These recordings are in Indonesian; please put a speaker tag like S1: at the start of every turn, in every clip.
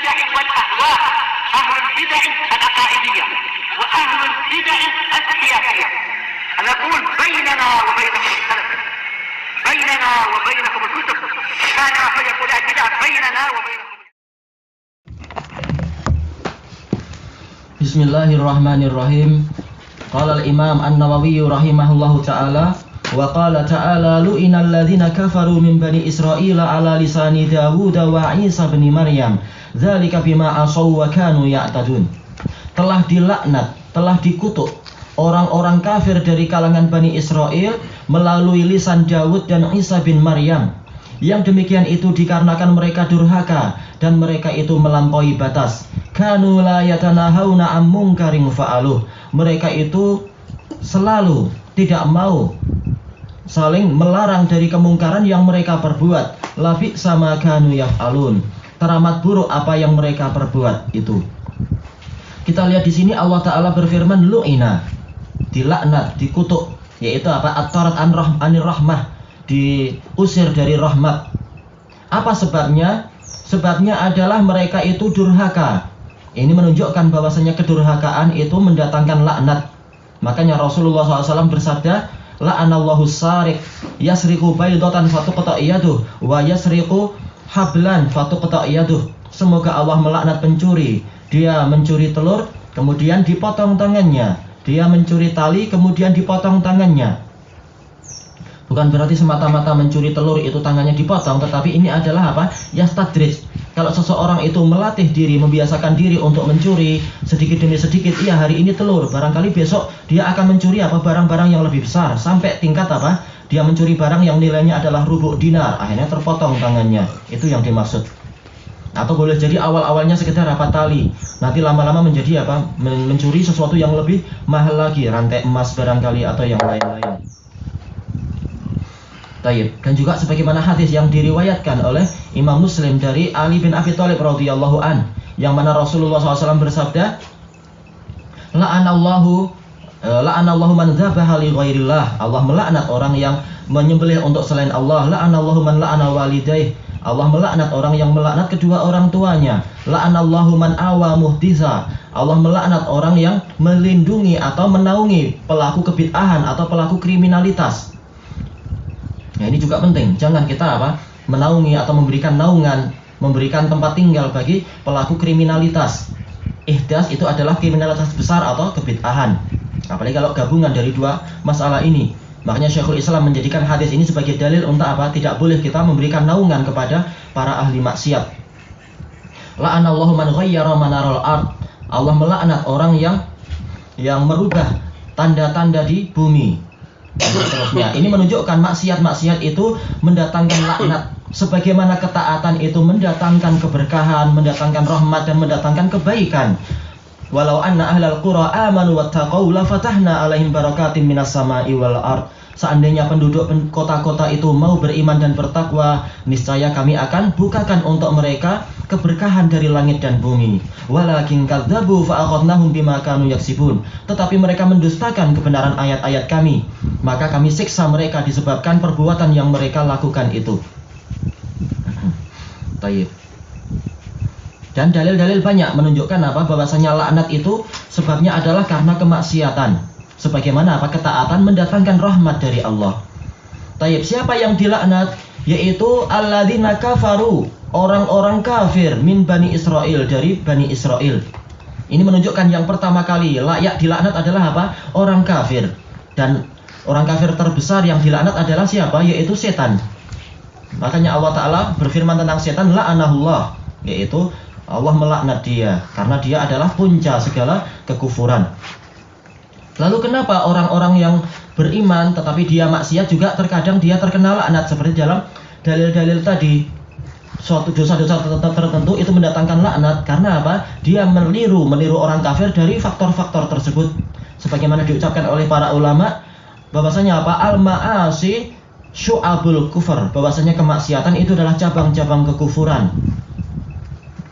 S1: البدع والأهواء، أهل البدع العقائدية وأهل البدع السياسية. نقول بيننا وبينكم السلف، بيننا وبينكم الكتب، كان فيقول البدع بيننا وبينكم.
S2: Bismillahirrahmanirrahim. Qala al-Imam An-Nawawi rahimahullahu ta'ala wa qala ta'ala lu'inal ladzina kafaru min bani Israila ala lisani Dawud wa Isa bin Maryam dzalika bima asaw wa kanu ya'tadun. Telah dilaknat, telah dikutuk orang-orang kafir dari kalangan Bani Israel melalui lisan Dawud dan Isa bin Maryam. Yang demikian itu dikarenakan mereka durhaka dan mereka itu melampaui batas. Kanu la yatanahawna am munkarin fa'aluh. Mereka itu selalu tidak mau saling melarang dari kemungkaran yang mereka perbuat. Labi sama kanu yaf'alun. Teramat buruk apa yang mereka perbuat itu. Kita lihat di sini Allah Ta'ala berfirman lu'ina, dilaknat, dikutuk, yaitu apa? At-tarat anir rahmah, diusir dari rahmat. Apa sebabnya? Sebabnya adalah mereka itu durhaka. Ini menunjukkan bahwasanya kedurhakaan itu mendatangkan laknat. Makanya Rasulullah SAW bersabda, la'anallahu sariq yasriqu baydatan fatuqta iyaduh wa yasriqu hablan fatuqta iyaduh. Semoga Allah melaknat pencuri. Dia mencuri telur, kemudian dipotong tangannya. Dia mencuri tali, kemudian dipotong tangannya. Bukan berarti semata-mata mencuri telur itu tangannya dipotong, tetapi ini adalah apa? Yastadrij. Kalau seseorang itu melatih diri, membiasakan diri untuk mencuri sedikit demi sedikit, iya hari ini telur, barangkali besok dia akan mencuri apa? Barang-barang yang lebih besar, sampai tingkat apa? Dia mencuri barang yang nilainya adalah rubuk dinar, akhirnya terpotong tangannya. Itu yang dimaksud. Atau boleh jadi awal-awalnya sekedar apa? Tali, nanti lama-lama menjadi apa? Mencuri sesuatu yang lebih mahal lagi, rantai emas barangkali atau yang lain-lain. Taib. Dan juga sebagaimana hadis yang diriwayatkan oleh Imam Muslim dari Ali bin Abi Thalib radhiyallahu an, yang mana Rasulullah SAW bersabda, la'anallahu man dzabaha li ghairillah. Allah melaknat orang yang menyembelih untuk selain Allah. La'anallahu man la'ana walidayh. Allah melaknat orang yang melaknat kedua orang tuanya. La'anallahu man awa muhditsa. Allah melaknat orang yang melindungi atau menaungi pelaku kebid'ahan atau pelaku kriminalitas. Nah, ini juga penting. Jangan kita apa? Menaungi atau memberikan naungan, memberikan tempat tinggal bagi pelaku kriminalitas. Ihdas itu adalah kriminalitas besar atau kebid'ahan. Apalagi kalau gabungan dari dua masalah ini. Makanya Syekhul Islam menjadikan hadis ini sebagai dalil untuk apa? Tidak boleh kita memberikan naungan kepada para ahli maksiat. La'anallahu man ghayyara manaral ard. Allah melaknat orang yang merubah tanda-tanda di bumi. Seterusnya. Ini menunjukkan maksiat-maksiat itu mendatangkan laknat, sebagaimana ketaatan itu mendatangkan keberkahan, mendatangkan rahmat dan mendatangkan kebaikan. Walau anna ahlal qura amanu wattaqau la fatahna alaihim barakatin minas sama'i wal ard. Seandainya penduduk kota-kota itu mau beriman dan bertakwa, niscaya kami akan bukakan untuk mereka keberkahan dari langit dan bumi. Walakin kadzabu fa akhadnahum bima kanu yaksibun. Tetapi mereka mendustakan kebenaran ayat-ayat kami, maka kami siksa mereka disebabkan perbuatan yang mereka lakukan itu. Taib. Dan dalil-dalil banyak menunjukkan apa? Bahwasanya laknat itu sebabnya adalah karena kemaksiatan. Sebagaimana apa? Ketaatan mendatangkan rahmat dari Allah. Taib. Siapa yang dilaknat? Yaitu alladzina kafaru, orang-orang kafir min Bani Israel, dari Bani Israel. Ini menunjukkan yang pertama kali layak dilaknat adalah apa? Orang kafir. Dan orang kafir terbesar yang dilaknat adalah siapa? Yaitu setan. Makanya Allah Ta'ala berfirman tentang setan, la'anahullah, yaitu Allah melaknat dia karena dia adalah punca segala kekufuran. Lalu kenapa orang-orang yang beriman tetapi dia maksiat juga terkadang dia terkena laknat? Seperti dalam dalil-dalil tadi, suatu dosa-dosa tertentu itu mendatangkan laknat karena apa? Dia meniru orang kafir dari faktor-faktor tersebut. Sebagaimana diucapkan oleh para ulama, bahwasanya apa? Al-ma'asi syu'abul kufur, bahwasanya kemaksiatan itu adalah cabang-cabang kekufuran.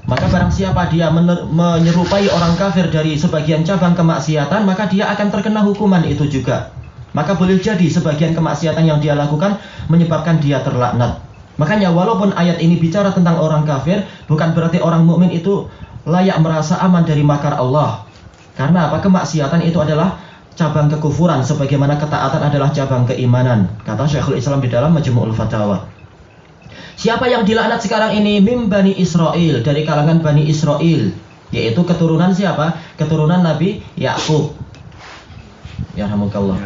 S2: Maka barang siapa dia menyerupai orang kafir dari sebagian cabang kemaksiatan, maka dia akan terkena hukuman itu juga. Maka boleh jadi sebagian kemaksiatan yang dia lakukan menyebabkan dia terlaknat. Makanya walaupun ayat ini bicara tentang orang kafir, bukan berarti orang mukmin itu layak merasa aman dari makar Allah. Karena apa? Kemaksiatan itu adalah cabang kekufuran, sebagaimana ketaatan adalah cabang keimanan, kata Syekhul Islam di dalam Majmu'ul Fatawa. Siapa yang dilaknat sekarang ini? Mim Bani Israel, dari kalangan Bani Israel, yaitu keturunan siapa? Keturunan Nabi Yakub. Yarhamukallah.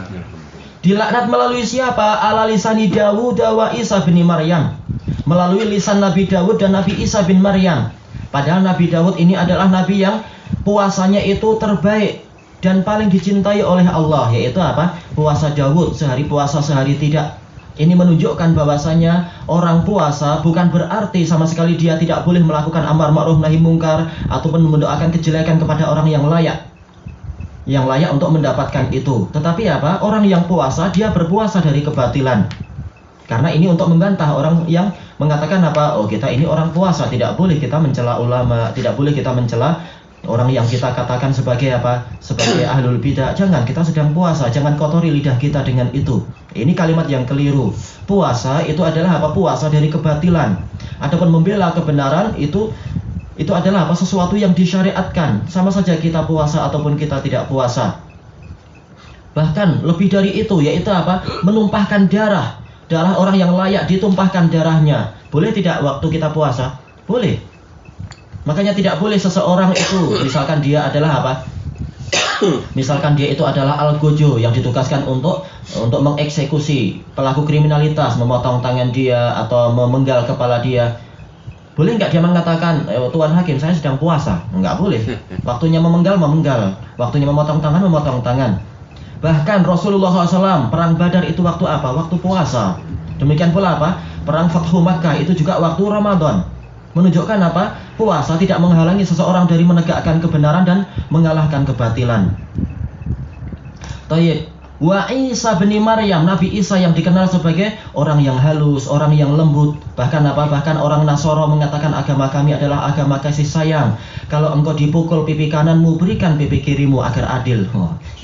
S2: Dilaknat melalui siapa? Ala lisani Dawud wa Isa bin Maryam, melalui lisan Nabi Dawud dan Nabi Isa bin Maryam. Padahal Nabi Dawud ini adalah nabi yang puasanya itu terbaik dan paling dicintai oleh Allah, yaitu apa? Puasa Dawud, sehari puasa sehari tidak. Ini menunjukkan bahwasanya orang puasa bukan berarti sama sekali dia tidak boleh melakukan amar ma'ruf nahi mungkar ataupun mendoakan kejelekan kepada orang yang layak untuk mendapatkan itu. Tetapi apa? Orang yang puasa dia berpuasa dari kebatilan. Karena ini untuk membantah orang yang mengatakan apa? Oh, kita ini orang puasa, tidak boleh kita mencela ulama, tidak boleh kita mencela orang yang kita katakan sebagai apa? Sebagai ahlul bidah. Jangan, kita sedang puasa, jangan kotori lidah kita dengan itu. Ini kalimat yang keliru. Puasa itu adalah apa? Puasa dari kebatilan. Adapun membela kebenaran itu adalah apa? Sesuatu yang disyariatkan. Sama saja kita puasa ataupun kita tidak puasa. Bahkan lebih dari itu, yaitu apa? Menumpahkan darah orang yang layak ditumpahkan darahnya. Boleh tidak waktu kita puasa? Boleh. Makanya tidak boleh seseorang itu, misalkan dia adalah apa? Misalkan dia itu adalah algojo yang ditugaskan untuk mengeksekusi pelaku kriminalitas, memotong tangan dia atau memenggal kepala dia. Boleh nggak dia mengatakan, Tuan Hakim saya sedang puasa? Nggak boleh. Waktunya memenggal, waktunya memotong tangan. Bahkan Rasulullah SAW perang Badar itu waktu apa? Waktu puasa. Demikian pula apa? Perang Fathu Makkah itu juga waktu Ramadan. Menunjukkan apa? Puasa tidak menghalangi seseorang dari menegakkan kebenaran dan mengalahkan kebatilan. Tayyib. Wa Isa bin Maryam, Nabi Isa yang dikenal sebagai orang yang halus, orang yang lembut. Bahkan apa? Bahkan orang Nasoro mengatakan agama kami adalah agama kasih sayang. Kalau engkau dipukul pipi kananmu, berikan pipi kirimu agar adil.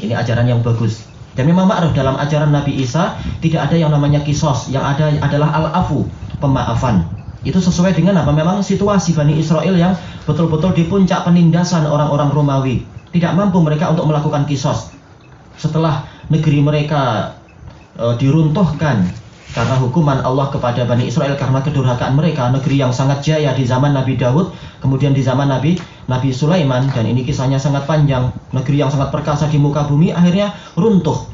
S2: Ini ajaran yang bagus. Dan memang ma'ruf dalam ajaran Nabi Isa tidak ada yang namanya kisos, yang ada adalah al-afu, pemaafan. Itu sesuai dengan apa? Memang situasi Bani Israel yang betul-betul di puncak penindasan orang-orang Romawi. Tidak mampu mereka untuk melakukan kisos. Setelah negeri mereka diruntuhkan karena hukuman Allah kepada Bani Israel karena kedurhakaan mereka, negeri yang sangat jaya di zaman Nabi Daud, kemudian di zaman Nabi Sulaiman, dan ini kisahnya sangat panjang, negeri yang sangat perkasa di muka bumi akhirnya runtuh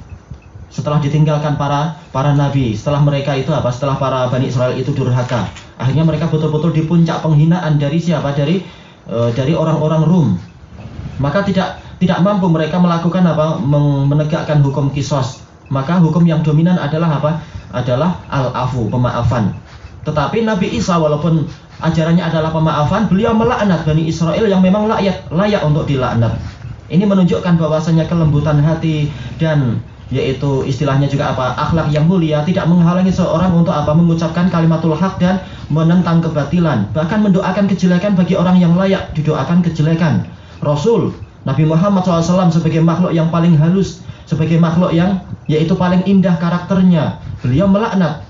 S2: setelah ditinggalkan para nabi. Setelah mereka itu apa? Setelah para Bani Israel itu durhaka, akhirnya mereka betul-betul di puncak penghinaan dari siapa? Dari orang-orang Rum. Maka tidak mampu mereka melakukan apa? Menegakkan hukum kisos. Maka hukum yang dominan adalah apa? Adalah al-afu, pemaafan. Tetapi Nabi Isa walaupun ajarannya adalah pemaafan, beliau melaknat Bani Israel yang memang layak untuk dilaknat. Ini menunjukkan bahwasanya kelembutan hati dan yaitu istilahnya juga apa? Akhlak yang mulia tidak menghalangi seorang untuk apa? Mengucapkan kalimatul haq dan menentang kebatilan, bahkan mendoakan kejelekan bagi orang yang layak didoakan kejelekan. Rasul Nabi Muhammad SAW sebagai makhluk yang paling halus, sebagai makhluk yang yaitu paling indah karakternya, beliau melaknat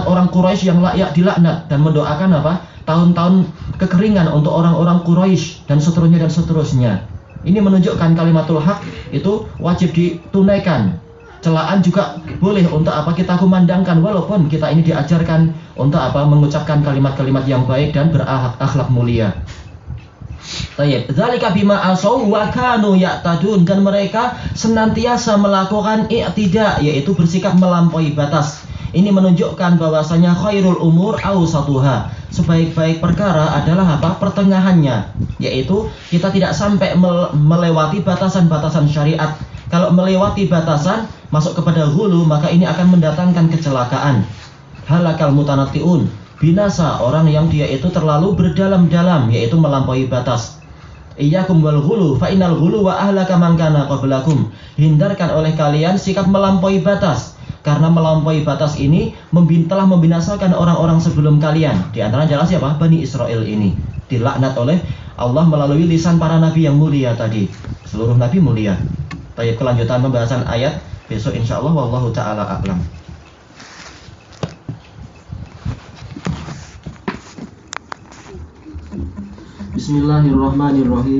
S2: orang Quraisy yang layak dilaknat dan mendoakan apa? Tahun-tahun kekeringan untuk orang-orang Quraisy dan seterusnya. Ini menunjukkan kalimatul haq itu wajib ditunaikan. Celaan juga boleh untuk apa? Kita kumandangkan walaupun kita ini diajarkan untuk apa? Mengucapkan kalimat-kalimat yang baik dan berakhlak mulia. Tayyib. Dzalika bima asaw wa kanu ya'tadun, dan mereka senantiasa melakukan i'tida, yaitu bersikap melampaui batas. Ini menunjukkan bahwasanya khairul umur awsatuha, sebaik-baik perkara adalah apa? Pertengahannya, yaitu kita tidak sampai melewati batasan-batasan syariat. Kalau melewati batasan masuk kepada hulu, maka ini akan mendatangkan kecelakaan. Halakal mutanatti'un, binasa orang yang dia itu terlalu berdalam-dalam, yaitu melampaui batas. Iyyakum wal ghulu fa innal ghulu wa ahlaka man kana qablakum. Hindarkan oleh kalian sikap melampaui batas, karena melampaui batas ini telah membinasakan orang-orang sebelum kalian. Di antara adalah siapa? Bani Israel ini dilaknat oleh Allah melalui lisan para nabi yang mulia tadi. Seluruh nabi mulia. Baik, kelanjutan pembahasan ayat besok insyaallah, wallahu taala a'lam. Bismillahirrahmanirrahim.